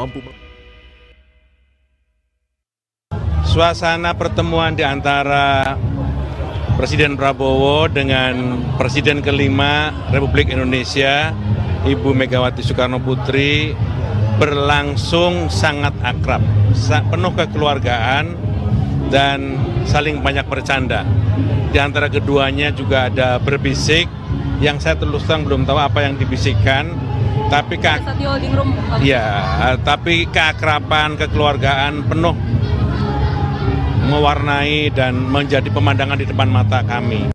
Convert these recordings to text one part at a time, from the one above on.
mampu. Suasana pertemuan di antara Presiden Prabowo dengan Presiden kelima Republik Indonesia, Ibu Megawati Soekarno Putri, berlangsung sangat akrab, penuh kekeluargaan dan saling banyak bercanda. Di antara keduanya juga ada berbisik, yang saya terus terang belum tahu apa yang dibisikkan, tapi tapi keakraban, kekeluargaan penuh mewarnai dan menjadi pemandangan di depan mata kami.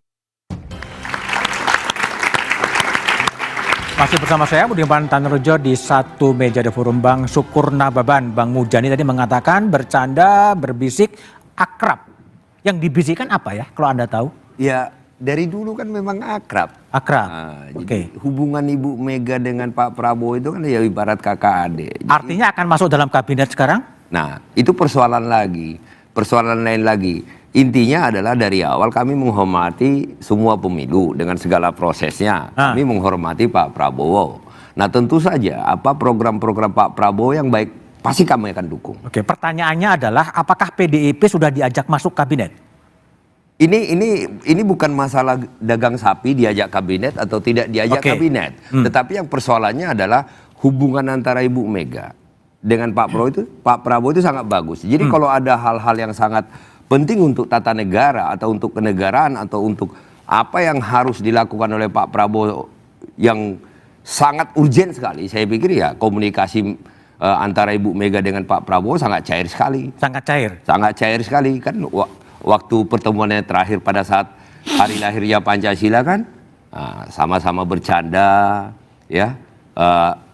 Masih bersama saya Budiman Tanurjo di satu meja The Forum. Bang Sukur Nababan, Bang Mujani tadi mengatakan bercanda, berbisik, akrab. Yang dibisikkan apa ya kalau Anda tahu? Ya dari dulu kan memang akrab. Akrab. Nah, Oke. Jadi hubungan Ibu Mega dengan Pak Prabowo itu kan ya ibarat kakak adik. Jadi, artinya akan masuk dalam kabinet sekarang? Nah itu persoalan lain lagi. Intinya adalah dari awal kami menghormati semua pemilu dengan segala prosesnya. Kami menghormati Pak Prabowo. Nah tentu saja apa program-program Pak Prabowo yang baik pasti kami akan dukung. Oke, pertanyaannya adalah apakah PDIP sudah diajak masuk kabinet? Ini bukan masalah dagang sapi diajak kabinet atau tidak diajak kabinet. Tetapi yang persoalannya adalah hubungan antara Ibu Mega dengan Pak Prabowo itu sangat bagus. Jadi kalau ada hal-hal yang sangat penting untuk tata negara atau untuk kenegaraan atau untuk apa yang harus dilakukan oleh Pak Prabowo yang sangat urgent sekali, saya pikir ya komunikasi antara Ibu Mega dengan Pak Prabowo sangat cair sekali. Sangat cair? Sangat cair sekali kan. Waktu pertemuannya terakhir pada saat hari lahirnya Pancasila kan sama-sama bercanda ya.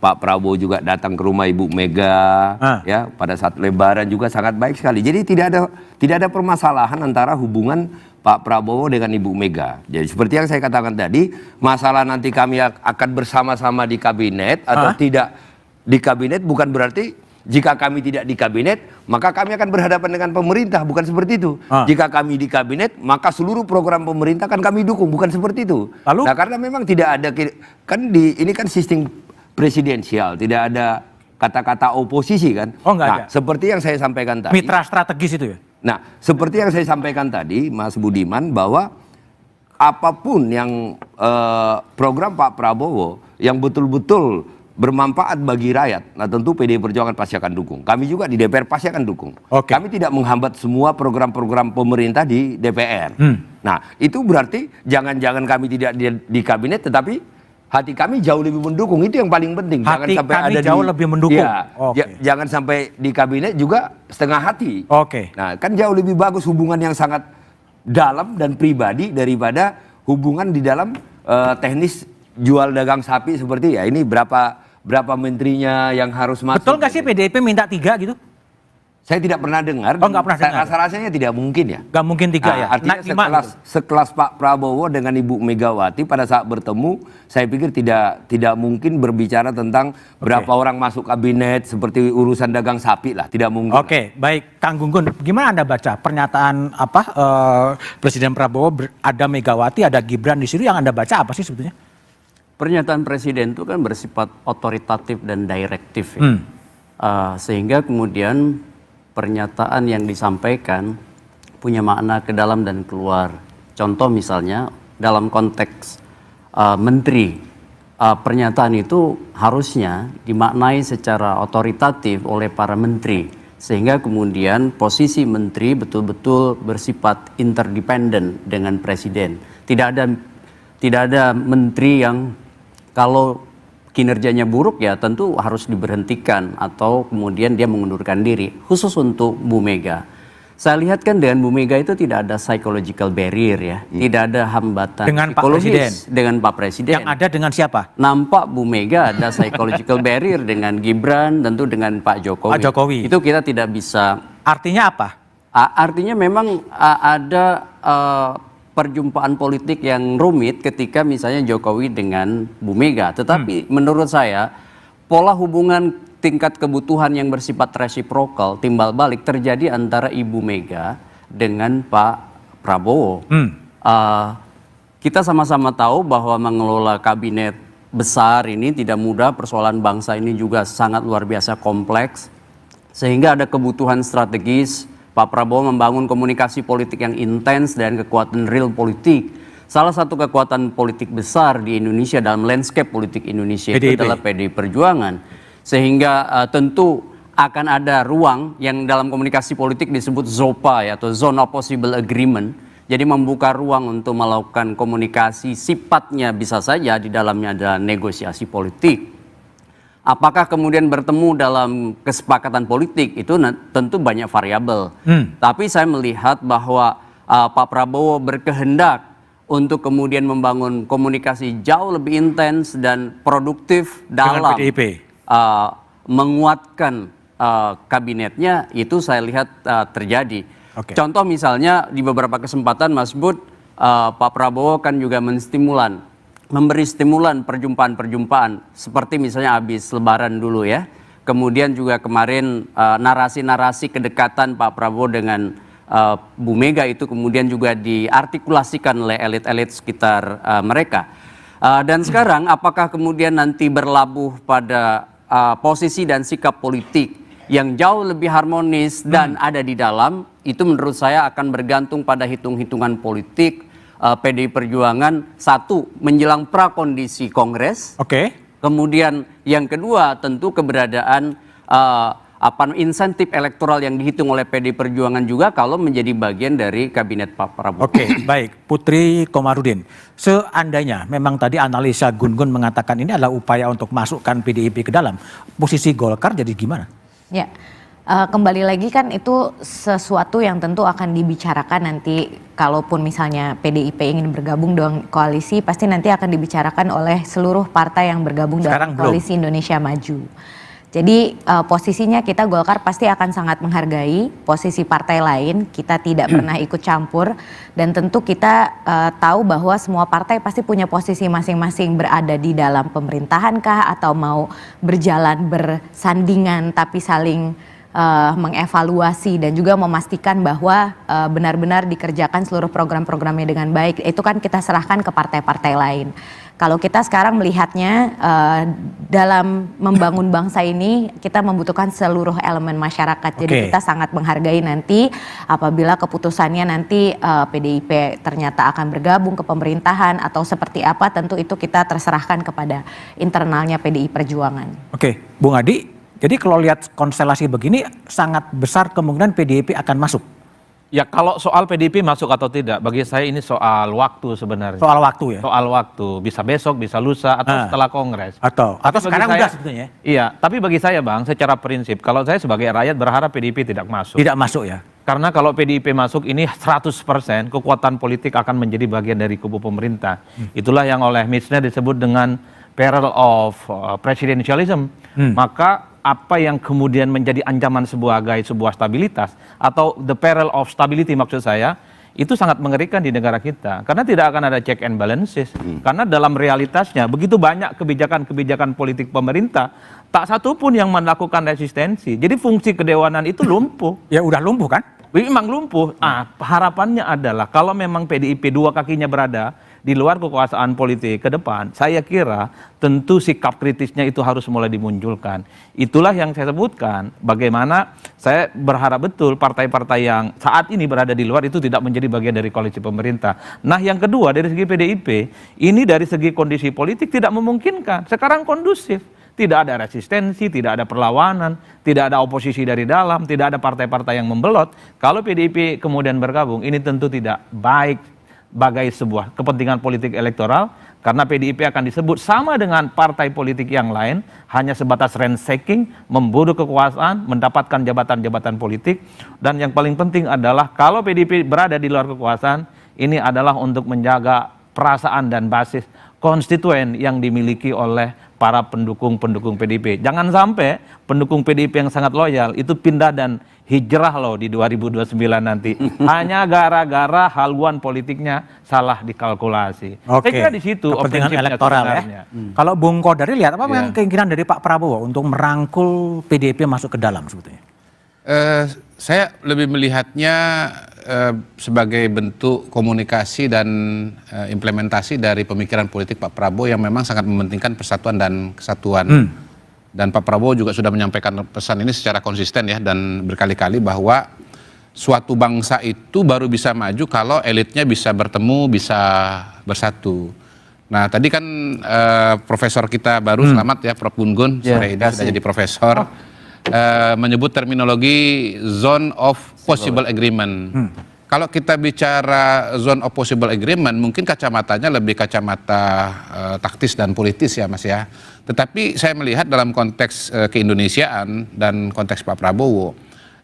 Pak Prabowo juga datang ke rumah Ibu Mega ya pada saat Lebaran juga sangat baik sekali. Jadi tidak ada permasalahan antara hubungan Pak Prabowo dengan Ibu Mega. Jadi seperti yang saya katakan tadi, masalah nanti kami akan bersama-sama di kabinet atau tidak di kabinet bukan berarti jika kami tidak di kabinet maka kami akan berhadapan dengan pemerintah, bukan seperti itu. Jika kami di kabinet maka seluruh program pemerintah kan kami dukung, bukan seperti itu. Lalu? Nah karena memang tidak ada kan ini kan sistem presidensial, tidak ada kata-kata oposisi kan. Enggak ada. Seperti yang saya sampaikan tadi. Mitra strategis itu ya? Nah, seperti yang saya sampaikan tadi, Mas Budiman, bahwa apapun yang program Pak Prabowo yang betul-betul bermanfaat bagi rakyat, nah tentu PDI Perjuangan pasti akan dukung. Kami juga di DPR pasti akan dukung. Kami tidak menghambat semua program-program pemerintah di DPR. Nah, itu berarti jangan-jangan kami tidak di kabinet, tetapi hati kami jauh lebih mendukung. Itu yang paling penting. Hati jangan sampai kami ada jauh lebih mendukung. Ya, jangan sampai di kabinet juga setengah hati. Nah, kan jauh lebih bagus hubungan yang sangat dalam dan pribadi daripada hubungan di dalam teknis jual dagang sapi seperti ya ini berapa menterinya yang harus masuk. Betul nggak sih PDIP minta 3 gitu? Saya tidak pernah dengar. Nggak pernah dengar. Rasa-rasanya tidak mungkin ya. Nggak mungkin 3 ya. Artinya sekelas Pak Prabowo dengan Ibu Megawati pada saat bertemu, saya pikir tidak mungkin berbicara tentang berapa orang masuk kabinet seperti urusan dagang sapi lah, tidak mungkin. Baik, Kang Gunggun, gimana Anda baca pernyataan Presiden Prabowo, ada Megawati, ada Gibran di situ, yang Anda baca apa sih sebetulnya? Pernyataan Presiden itu kan bersifat otoritatif dan direktif ya. Sehingga kemudian pernyataan yang disampaikan punya makna ke dalam dan keluar. Contoh misalnya dalam konteks menteri, pernyataan itu harusnya dimaknai secara otoritatif oleh para menteri. Sehingga kemudian posisi menteri betul-betul bersifat interdependen dengan presiden. Tidak ada menteri yang kalau kinerjanya buruk ya tentu harus diberhentikan atau kemudian dia mengundurkan diri. Khusus untuk Bu Mega. Saya lihat kan dengan Bu Mega itu tidak ada psychological barrier ya. Tidak ada hambatan dengan psikologis dengan Pak Presiden. Yang ada dengan siapa? Nampak Bu Mega ada psychological barrier dengan Gibran, tentu dengan Pak Jokowi. Pak Jokowi. Itu kita tidak bisa. Artinya apa? Artinya memang ada perjumpaan politik yang rumit ketika misalnya Jokowi dengan Bu Mega. Tetapi menurut saya pola hubungan tingkat kebutuhan yang bersifat reciprocal, timbal balik terjadi antara Ibu Mega dengan Pak Prabowo. Kita sama-sama tahu bahwa mengelola kabinet besar ini tidak mudah, persoalan bangsa ini juga sangat luar biasa kompleks, sehingga ada kebutuhan strategis Pak Prabowo membangun komunikasi politik yang intens dan kekuatan real politik. Salah satu kekuatan politik besar di Indonesia dalam landscape politik Indonesia itu adalah PDI Perjuangan, sehingga tentu akan ada ruang yang dalam komunikasi politik disebut ZOPA ya, atau Zone of Possible Agreement. Jadi membuka ruang untuk melakukan komunikasi, sifatnya bisa saja di dalamnya ada negosiasi politik. Apakah kemudian bertemu dalam kesepakatan politik itu tentu banyak variabel. Tapi saya melihat bahwa Pak Prabowo berkehendak untuk kemudian membangun komunikasi jauh lebih intens dan produktif dalam menguatkan kabinetnya, itu saya lihat terjadi. Contoh misalnya di beberapa kesempatan Mas Bud, Pak Prabowo kan juga memberi stimulan perjumpaan-perjumpaan, seperti misalnya habis Lebaran dulu ya. Kemudian juga kemarin narasi-narasi kedekatan Pak Prabowo dengan Bu Mega itu kemudian juga diartikulasikan oleh elit-elit sekitar mereka. Dan sekarang apakah kemudian nanti berlabuh pada posisi dan sikap politik yang jauh lebih harmonis dan ada di dalam, itu menurut saya akan bergantung pada hitung-hitungan politik PDI Perjuangan. Satu, menjelang prakondisi Kongres. Kemudian yang kedua tentu keberadaan insentif elektoral yang dihitung oleh PDI Perjuangan juga kalau menjadi bagian dari kabinet Pak Prabowo. Baik, Putri Komarudin. Seandainya memang tadi analisa Gun-Gun mengatakan ini adalah upaya untuk masukkan PDIP ke dalam, posisi Golkar jadi gimana? Ya, kembali lagi kan itu sesuatu yang tentu akan dibicarakan nanti, kalaupun misalnya PDIP ingin bergabung dengan koalisi, pasti nanti akan dibicarakan oleh seluruh partai yang bergabung dalam koalisi Indonesia Maju. Jadi posisinya kita Golkar pasti akan sangat menghargai posisi partai lain, kita tidak pernah ikut campur, dan tentu kita tahu bahwa semua partai pasti punya posisi masing-masing, berada di dalam pemerintahan kah atau mau berjalan bersandingan tapi saling mengevaluasi dan juga memastikan bahwa benar-benar dikerjakan seluruh program-programnya dengan baik. Itu kan kita serahkan ke partai-partai lain. Kalau kita sekarang melihatnya dalam membangun bangsa ini kita membutuhkan seluruh elemen masyarakat. Jadi kita sangat menghargai nanti apabila keputusannya nanti PDIP ternyata akan bergabung ke pemerintahan atau seperti apa, tentu itu kita terserahkan kepada internalnya PDI Perjuangan. Bung Adi, jadi kalau lihat konstelasi begini sangat besar kemungkinan PDIP akan masuk. Ya, kalau soal PDIP masuk atau tidak, bagi saya ini soal waktu sebenarnya. Soal waktu ya? Soal waktu, bisa besok, bisa lusa, atau setelah Kongres. Atau sekarang udah sebetulnya. Iya, tapi bagi saya Bang, secara prinsip, kalau saya sebagai rakyat berharap PDIP tidak masuk. Tidak masuk ya? Karena kalau PDIP masuk ini 100% kekuatan politik akan menjadi bagian dari kubu pemerintah. Itulah yang oleh Misner disebut dengan peril of presidentialism. Maka apa yang kemudian menjadi ancaman sebagai sebuah stabilitas atau the peril of stability maksud saya, itu sangat mengerikan di negara kita karena tidak akan ada check and balances. Karena dalam realitasnya begitu banyak kebijakan-kebijakan politik pemerintah, tak satu pun yang melakukan resistensi. Jadi fungsi kedewanan itu lumpuh. Ya udah lumpuh kan? Memang lumpuh. Harapannya adalah kalau memang PDIP dua kakinya berada di luar kekuasaan politik ke depan, saya kira tentu sikap kritisnya itu harus mulai dimunculkan. Itulah yang saya sebutkan, bagaimana saya berharap betul partai-partai yang saat ini berada di luar itu tidak menjadi bagian dari koalisi pemerintah. Nah yang kedua dari segi PDIP, ini dari segi kondisi politik tidak memungkinkan. Sekarang kondusif. Tidak ada resistensi, tidak ada perlawanan, tidak ada oposisi dari dalam, tidak ada partai-partai yang membelot. Kalau PDIP kemudian bergabung, ini tentu tidak baik bagai sebuah kepentingan politik elektoral, karena PDIP akan disebut sama dengan partai politik yang lain, hanya sebatas ransaking, memburu kekuasaan, mendapatkan jabatan-jabatan politik, dan yang paling penting adalah kalau PDIP berada di luar kekuasaan, ini adalah untuk menjaga perasaan dan basis konstituen yang dimiliki oleh para pendukung-pendukung PDIP. Jangan sampai pendukung PDIP yang sangat loyal itu pindah dan hijrah loh di 2029 nanti. Hanya gara-gara haluan politiknya salah dikalkulasi. Saya kira di situ kepentingan elektoral ya. Kalau Bung Kodari lihat apa yang keinginan dari Pak Prabowo untuk merangkul PDIP masuk ke dalam sebetulnya? Saya lebih melihatnya sebagai bentuk komunikasi dan implementasi dari pemikiran politik Pak Prabowo yang memang sangat mementingkan persatuan dan kesatuan. Dan Pak Prabowo juga sudah menyampaikan pesan ini secara konsisten ya, dan berkali-kali bahwa suatu bangsa itu baru bisa maju kalau elitnya bisa bertemu, bisa bersatu. Nah tadi kan profesor kita baru selamat ya, Prof. Gun-Gun, sore ini sudah jadi profesor, menyebut terminologi zone of possible agreement. Kalau kita bicara zone of possible agreement, mungkin kacamatanya lebih kacamata taktis dan politis ya Mas ya. Tetapi saya melihat dalam konteks keindonesiaan dan konteks Pak Prabowo,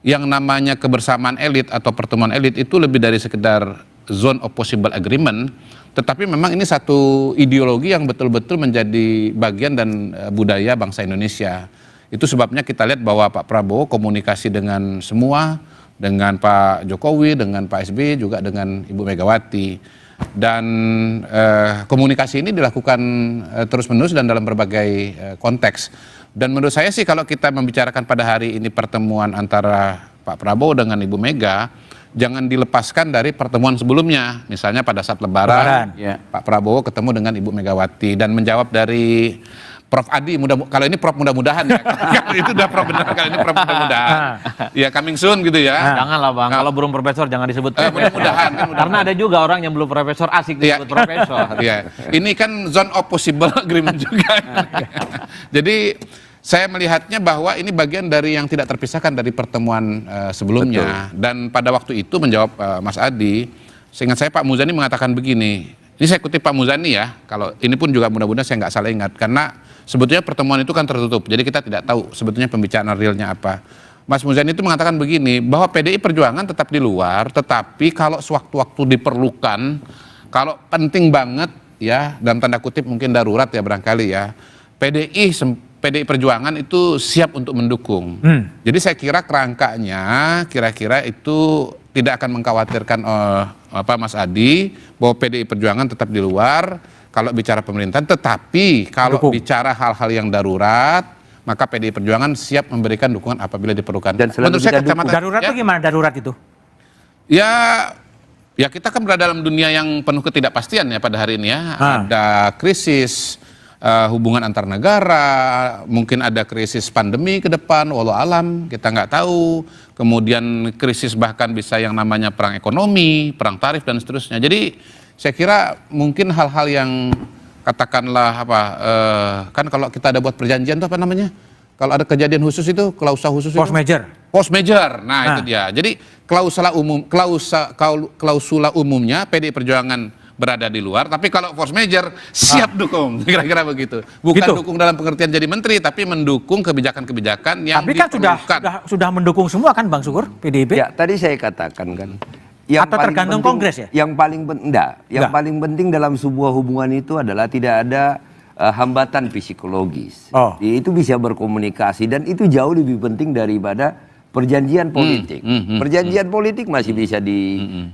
yang namanya kebersamaan elit atau pertemuan elit itu lebih dari sekedar zone of possible agreement, tetapi memang ini satu ideologi yang betul-betul menjadi bagian dan budaya bangsa Indonesia. Itu sebabnya kita lihat bahwa Pak Prabowo komunikasi dengan semua, dengan Pak Jokowi, dengan Pak SBY, juga dengan Ibu Megawati. Dan komunikasi ini dilakukan terus-menerus dan dalam berbagai konteks. Dan menurut saya sih kalau kita membicarakan pada hari ini pertemuan antara Pak Prabowo dengan Ibu Mega, jangan dilepaskan dari pertemuan sebelumnya. Misalnya pada saat Lebaran. Pak Prabowo ketemu dengan Ibu Megawati dan menjawab dari Prof. Adi, kalau ini Prof mudah-mudahan ya, kalau itu udah Prof benar, kalau ini Prof mudah-mudahan, ya coming soon gitu ya. Janganlah Bang, kalau belum profesor jangan disebut mudah-mudahan. Karena ada juga orang yang belum profesor asik disebut profesor. Iya, ini kan zone of possible agreement juga. Jadi saya melihatnya bahwa ini bagian dari yang tidak terpisahkan dari pertemuan sebelumnya. Dan pada waktu itu menjawab Mas Adi, seingat saya Pak Muzani mengatakan begini. Ini saya kutip Pak Muzani ya, kalau ini pun juga mudah-mudahan saya nggak salah ingat, karena sebetulnya pertemuan itu kan tertutup, jadi kita tidak tahu sebetulnya pembicaraan realnya apa. Mas Muzani itu mengatakan begini, bahwa PDI Perjuangan tetap di luar, tetapi kalau sewaktu-waktu diperlukan, kalau penting banget ya, dalam tanda kutip mungkin darurat ya barangkali ya, PDI Perjuangan itu siap untuk mendukung. Jadi saya kira kerangkanya kira-kira itu tidak akan mengkhawatirkan Mas Adi bahwa PDI Perjuangan tetap di luar kalau bicara pemerintahan, tetapi kalau bicara hal-hal yang darurat maka PDI Perjuangan siap memberikan dukungan apabila diperlukan. Dan menurut saya kacamata darurat itu gimana darurat itu? Ya kita kan berada dalam dunia yang penuh ketidakpastian ya pada hari ini ya. Ada krisis hubungan antar negara, mungkin ada krisis pandemi ke depan, walau alam kita nggak tahu, kemudian krisis bahkan bisa yang namanya perang ekonomi, perang tarif dan seterusnya. Jadi saya kira mungkin hal-hal yang katakanlah kan kalau kita ada buat perjanjian itu apa namanya, kalau ada kejadian khusus itu klausa khusus Force major. Force major, nah itu dia. Jadi klausula umumnya PDI Perjuangan berada di luar, tapi kalau force major siap dukung, kira-kira begitu. Bukan gitu. Dukung dalam pengertian jadi menteri, tapi mendukung kebijakan-kebijakan yang tapi kan sudah mendukung semua kan Bang Sukur, PDIP? Ya, tadi saya katakan kan. Atau tergantung penting, Kongres ya? Yang paling penting dalam sebuah hubungan itu adalah tidak ada hambatan psikologis. Itu bisa berkomunikasi dan itu jauh lebih penting daripada perjanjian politik. Perjanjian politik masih bisa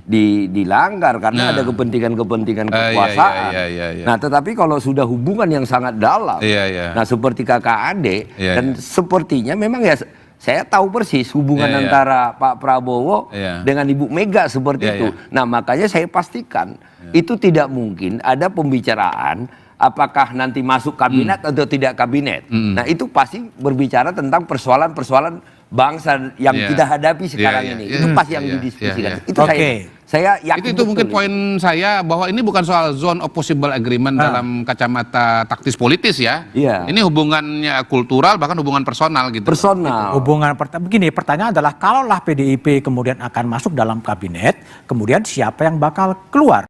dilanggar karena ada kepentingan-kepentingan kekuasaan. Nah, tetapi kalau sudah hubungan yang sangat dalam, nah seperti kakak adik, dan sepertinya memang ya saya tahu persis hubungan antara Pak Prabowo dengan Ibu Mega seperti itu. Nah, makanya saya pastikan itu tidak mungkin ada pembicaraan apakah nanti masuk kabinet atau tidak kabinet. Nah, itu pasti berbicara tentang persoalan-persoalan bangsa yang kita hadapi sekarang ini. Itu pasti yang didiskusikan. Itu saya yakin. Itu mungkin poin saya bahwa ini bukan soal zone of possible agreement dalam kacamata taktis politis ya. Ini hubungannya kultural bahkan hubungan personal gitu. Personal. Begini, pertanyaan adalah kalaulah PDIP kemudian akan masuk dalam kabinet, kemudian siapa yang bakal keluar?